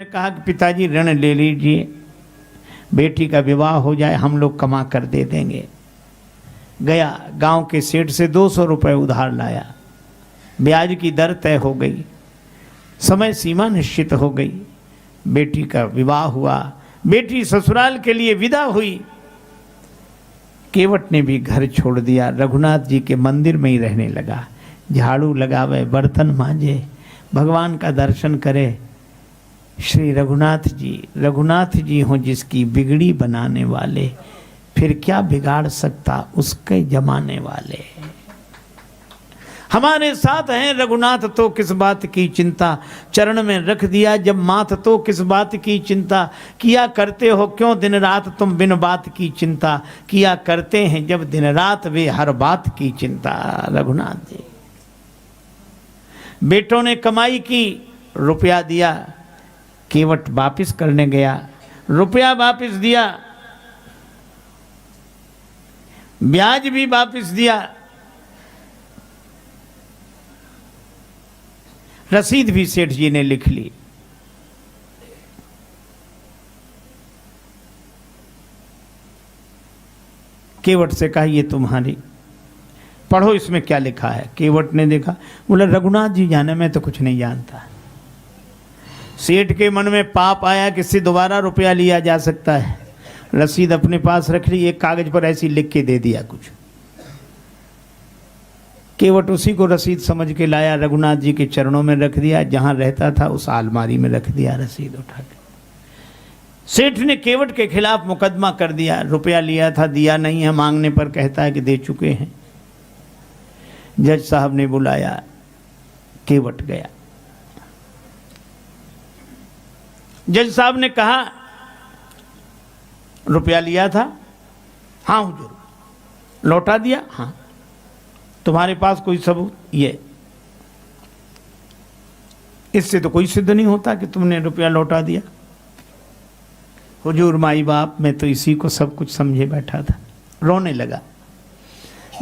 कहा कि पिताजी ऋण ले लीजिए, बेटी का विवाह हो जाए, हम लोग कमा कर दे देंगे। गया गांव के सेठ से 200 रुपये उधार लाया, ब्याज की दर तय हो गई, समय सीमा निश्चित हो गई, बेटी का विवाह हुआ, बेटी ससुराल के लिए विदा हुई। केवट ने भी घर छोड़ दिया, रघुनाथ जी के मंदिर में ही रहने लगा, झाड़ू लगावे, बर्तन मांजे, भगवान का दर्शन करे। श्री रघुनाथ जी हों जिसकी बिगड़ी बनाने वाले, फिर क्या बिगाड़ सकता उसके जमाने वाले। हमारे साथ हैं रघुनाथ तो किस बात की चिंता, चरण में रख दिया जब माथ तो किस बात की चिंता, किया करते हो क्यों दिन रात तुम बिन बात की चिंता, किया करते हैं जब दिन रात वे हर बात की चिंता। रघुनाथ जी बेटों ने कमाई की, रुपया दिया, केवट वापिस करने गया, रुपया वापिस दिया, ब्याज भी वापिस दिया, रसीद भी सेठ जी ने लिख ली। केवट से कहा ये तुम्हारी, पढ़ो इसमें क्या लिखा है। केवट ने देखा, बोला रघुनाथ जी जाने में तो कुछ नहीं जानता। सेठ के मन में पाप आया कि इससे दोबारा रुपया लिया जा सकता है, रसीद अपने पास रख ली, एक कागज पर ऐसी लिख के दे दिया कुछ। केवट उसी को रसीद समझ के लाया, रघुनाथ जी के चरणों में रख दिया, जहां रहता था उस अलमारी में रख दिया रसीद उठा के। सेठ ने केवट के खिलाफ मुकदमा कर दिया, रुपया लिया था दिया नहीं है, मांगने पर कहता है कि दे चुके हैं। जज साहब ने बुलाया, केवट गया। जज साहब ने कहा रुपया लिया था? हाँ हुजूर। लौटा दिया? हाँ। तुम्हारे पास कोई सबूत? ये इससे तो कोई सिद्ध नहीं होता कि तुमने रुपया लौटा दिया। हुजूर माई बाप मैं तो इसी को सब कुछ समझे बैठा था। रोने लगा।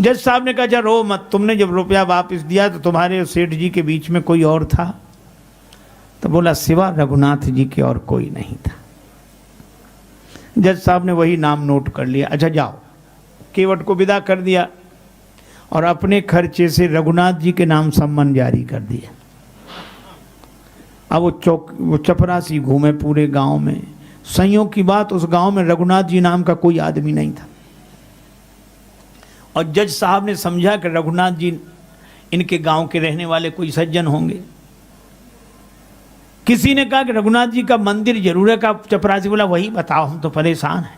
जज साहब ने कहा जा रो मत, तुमने जब रुपया वापस दिया तो तुम्हारे और सेठ जी के बीच में कोई और था? तो बोला सिवा रघुनाथ जी के और कोई नहीं था। जज साहब ने वही नाम नोट कर लिया। अच्छा जाओ। केवट को विदा कर दिया और अपने खर्चे से रघुनाथ जी के नाम सम्मन जारी कर दिया। अब वो चपरासी घूमे पूरे गांव में। संयोग की बात उस गांव में रघुनाथ जी नाम का कोई आदमी नहीं था, और जज साहब ने समझा कि रघुनाथ जी इनके गांव के रहने वाले कोई सज्जन होंगे। किसी ने कहा कि रघुनाथ जी का मंदिर जरूर है का? चपरासी बोला वही बताओ, हम तो परेशान हैं।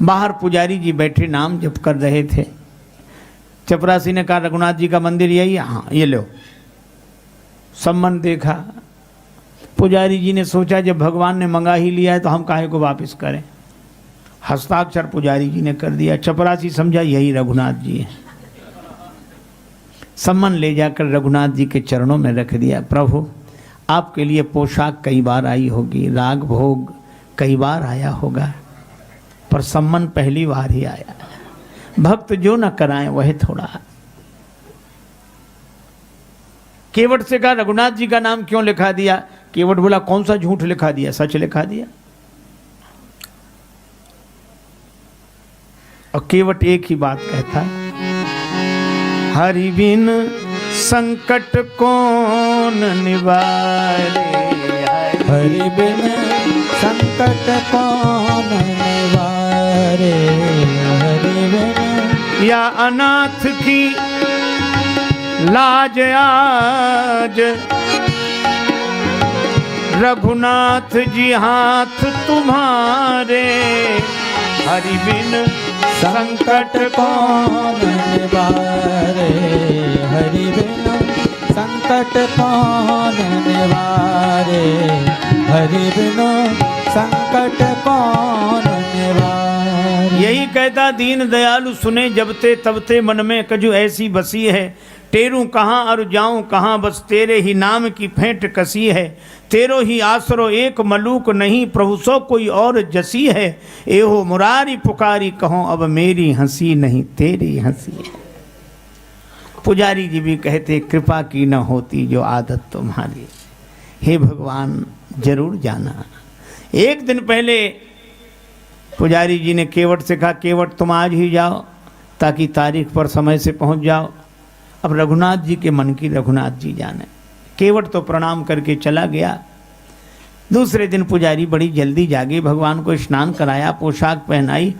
बाहर पुजारी जी बैठे नाम जप कर रहे थे। चपरासी ने कहा रघुनाथ जी का मंदिर यही है? हाँ ये लो। सम्मन देखा। पुजारी जी ने सोचा जब भगवान ने मंगा ही लिया है तो हम काहे को वापस करें। हस्ताक्षर पुजारी जी ने कर दिया। चपरासी समझा यही रघुनाथ जी है। सम्मन ले जाकर रघुनाथ जी के चरणों में रख दिया। प्रभु आपके लिए पोशाक कई बार आई होगी, राग भोग कई बार आया होगा, पर सम्मन पहली बार ही आया। भक्त जो न कराए वह थोड़ा। केवट से कहा रघुनाथ जी का नाम क्यों लिखा दिया? केवट बोला कौन सा झूठ लिखा दिया, सच लिखा दिया। और केवट एक ही बात कहता है, हरि बिन संकट कौन निवारे, हरि बिन संकट कौन निवारे, हरि बिन या अनाथ की लाज आज रघुनाथ जी हाथ तुम्हारे, हरि बिन संकट कौन निवारे, हरि बिन संकट कौन निवारे, हरि बिन संकट कौन निवारे। यही कहता दीन दयालु सुने जबते तबते मन में कजु ऐसी बसी है, टेरू कहाँ और जाऊं कहाँ बस तेरे ही नाम की फेंट कसी है, तेरो ही आसरो एक मलूक नहीं प्रभु सो कोई और जसी है, एहो मुरारी पुकारी कहो अब मेरी हंसी नहीं तेरी हंसी है। पुजारी जी भी कहते कृपा की न होती जो आदत तुम्हारी। हे भगवान जरूर जाना। एक दिन पहले पुजारी जी ने केवट से कहा, केवट तुम आज ही जाओ ताकि तारीख पर समय से पहुंच जाओ। अब रघुनाथ जी के मन की रघुनाथ जी जाने। केवट तो प्रणाम करके चला गया। दूसरे दिन पुजारी बड़ी जल्दी जागे, भगवान को स्नान कराया, पोशाक पहनाई।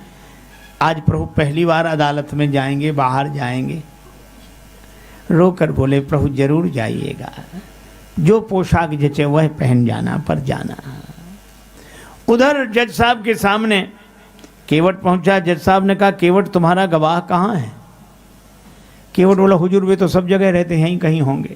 आज प्रभु पहली बार अदालत में जाएंगे, बाहर जाएंगे। रोकर बोले, प्रभु जरूर जाइएगा, जो पोशाक जचे वह पहन जाना, पर जाना। उधर जज साहब के सामने केवट पहुंचा। जज साहब ने कहा, केवट तुम्हारा गवाह कहाँ है? केवट बोला, हुजूर वे तो सब जगह रहते हैं, यहीं कहीं होंगे।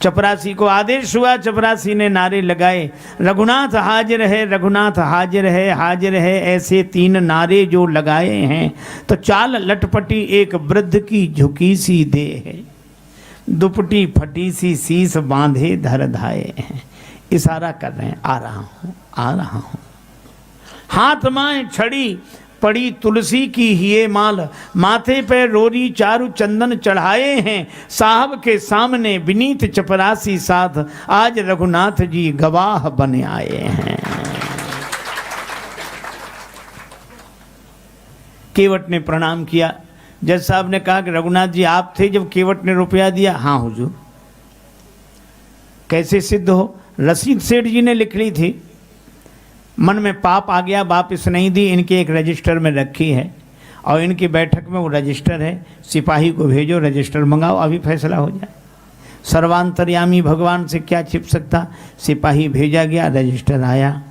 चपरासी को आदेश हुआ, चपरासी ने नारे लगाए, रघुनाथ हाजिर है, रघुनाथ हाजिर है, हाजिर है। ऐसे 3 नारे जो लगाए हैं तो चाल लटपटी एक वृद्ध की झुकी सी देह है, दुपटी फटी सी शीस बांधे धर धाये हैं। इशारा कर रहे हैं, आ रहा हूं, आ रहा हूं। हाथ माए छड़ी पड़ी तुलसी की हिये माल, माथे पे रोरी चारु चंदन चढ़ाए हैं। साहब के सामने विनीत चपरासी साथ, आज रघुनाथ जी गवाह बने आए हैं। केवट ने प्रणाम किया। जज साहब ने कहा कि रघुनाथ जी आप थे जब केवट ने रुपया दिया? हाँ हुजूर। कैसे सिद्ध हो? रसीद सेठ जी ने लिख ली थी। मन में पाप आ गया, वापिस नहीं दी, इनके एक रजिस्टर में रखी है और इनकी बैठक में वो रजिस्टर है। सिपाही को भेजो, रजिस्टर मंगाओ, अभी फैसला हो जाए। सर्वांतर्यामी भगवान से क्या छिप सकता। सिपाही भेजा गया, रजिस्टर आया,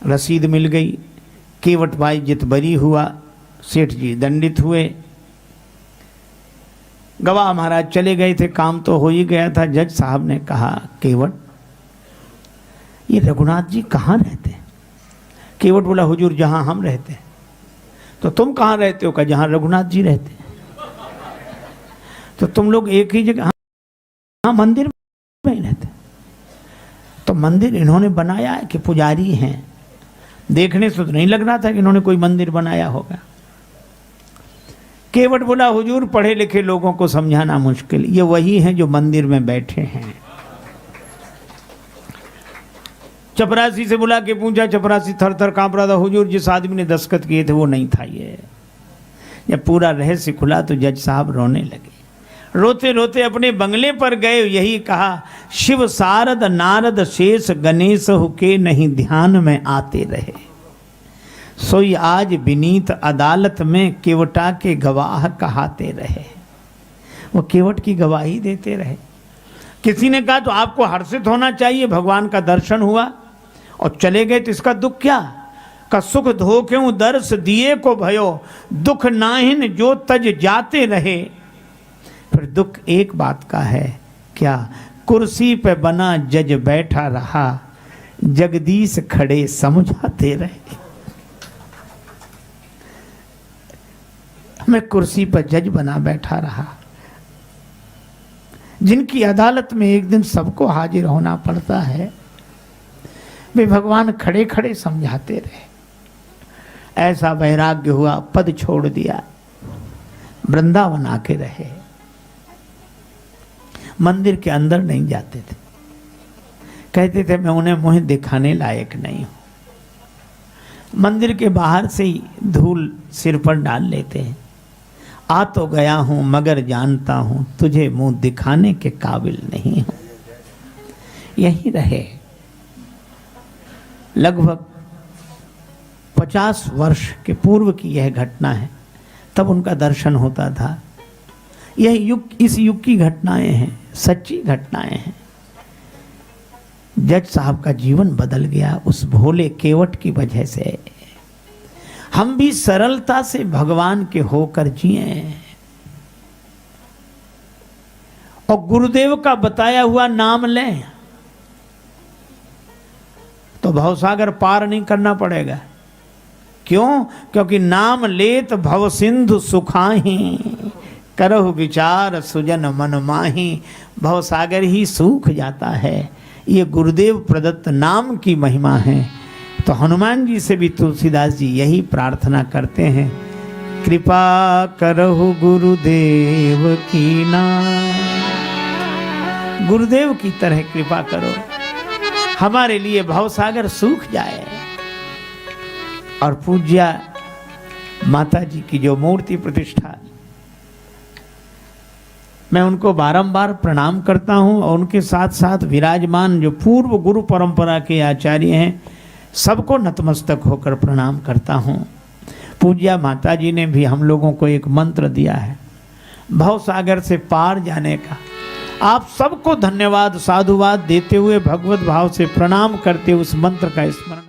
रसीद मिल गई। केवट भाई जितबरी हुआ, सेठ जी दंडित हुए। गवाह महाराज चले गए थे, काम तो हो ही गया था। जज साहब ने कहा, केवट ये रघुनाथ जी कहाँ रहते हैं? केवट बोला, हुजूर जहाँ हम रहते हैं। तो तुम कहाँ रहते हो? कहा, जहाँ रघुनाथ जी रहते हैं। तो तुम लोग एक ही जगह? हाँ, मंदिर में ही रहते। तो मंदिर इन्होंने बनाया है कि पुजारी हैं? देखने से तो नहीं लग रहा था कि इन्होंने कोई मंदिर बनाया होगा। केवट बोला, हुजूर पढ़े लिखे लोगों को समझाना मुश्किल, ये वही हैं जो मंदिर में बैठे हैं। चपरासी से बुला के पूछा। चपरासी थर थर कांप रहा था, हुजूर जिस आदमी ने दस्तखत किए थे वो नहीं था ये। जब पूरा रहस्य खुला तो जज साहब रोने लगे। रोते रोते अपने बंगले पर गए, यही कहा, शिव सारद नारद शेष गणेश के नहीं ध्यान में आते रहे, सोई आज विनीत अदालत में केवटा के गवाह कहाते रहे। वो केवट की गवाही देते रहे। किसी ने कहा तो आपको हर्षित होना चाहिए, भगवान का दर्शन हुआ और चले गए तो इसका दुख क्या? का सुख धो क्यों दर्श दिए को भयो, दुख नाहिन जो तज जाते रहे। फिर दुख एक बात का है, क्या? कुर्सी पे बना जज बैठा रहा, जगदीश खड़े समझाते रहे। मैं कुर्सी पर जज बना बैठा रहा, जिनकी अदालत में एक दिन सबको हाजिर होना पड़ता है, वे भगवान खड़े खड़े समझाते रहे। ऐसा वैराग्य हुआ, पद छोड़ दिया, वृंदावन आके रहे। मंदिर के अंदर नहीं जाते थे, कहते थे मैं उन्हें मुंह दिखाने लायक नहीं हूं। मंदिर के बाहर से ही धूल सिर पर डाल लेते हैं। आ तो गया हूं मगर जानता हूं तुझे मुंह दिखाने के काबिल नहीं हूं। यही रहे। लगभग 50 वर्ष के पूर्व की यह घटना है, तब उनका दर्शन होता था। यह युग, इस युग की घटनाएं हैं, सच्ची घटनाएं हैं। जज साहब का जीवन बदल गया उस भोले केवट की वजह से। हम भी सरलता से भगवान के होकर जिए और गुरुदेव का बताया हुआ नाम लें तो भवसागर पार नहीं करना पड़ेगा। क्यों? क्योंकि नाम लेत भव सिंधु सुखाही, करहु विचार सुजन मन माही। भवसागर ही सूख जाता है। ये गुरुदेव प्रदत्त नाम की महिमा है। तो हनुमान जी से भी तुलसीदास जी यही प्रार्थना करते हैं, कृपा करहु गुरुदेव की ना, गुरुदेव की तरह कृपा करो, हमारे लिए भवसागर सूख जाए। और पूज्या माता जी की जो मूर्ति प्रतिष्ठा, मैं उनको बारंबार प्रणाम करता हूं और उनके साथ साथ विराजमान जो पूर्व गुरु परंपरा के आचार्य हैं सबको नतमस्तक होकर प्रणाम करता हूं। पूज्या माता जी ने भी हम लोगों को एक मंत्र दिया है भवसागर से पार जाने का। आप सबको धन्यवाद साधुवाद देते हुए भगवत भाव से प्रणाम करते उस मंत्र का स्मरण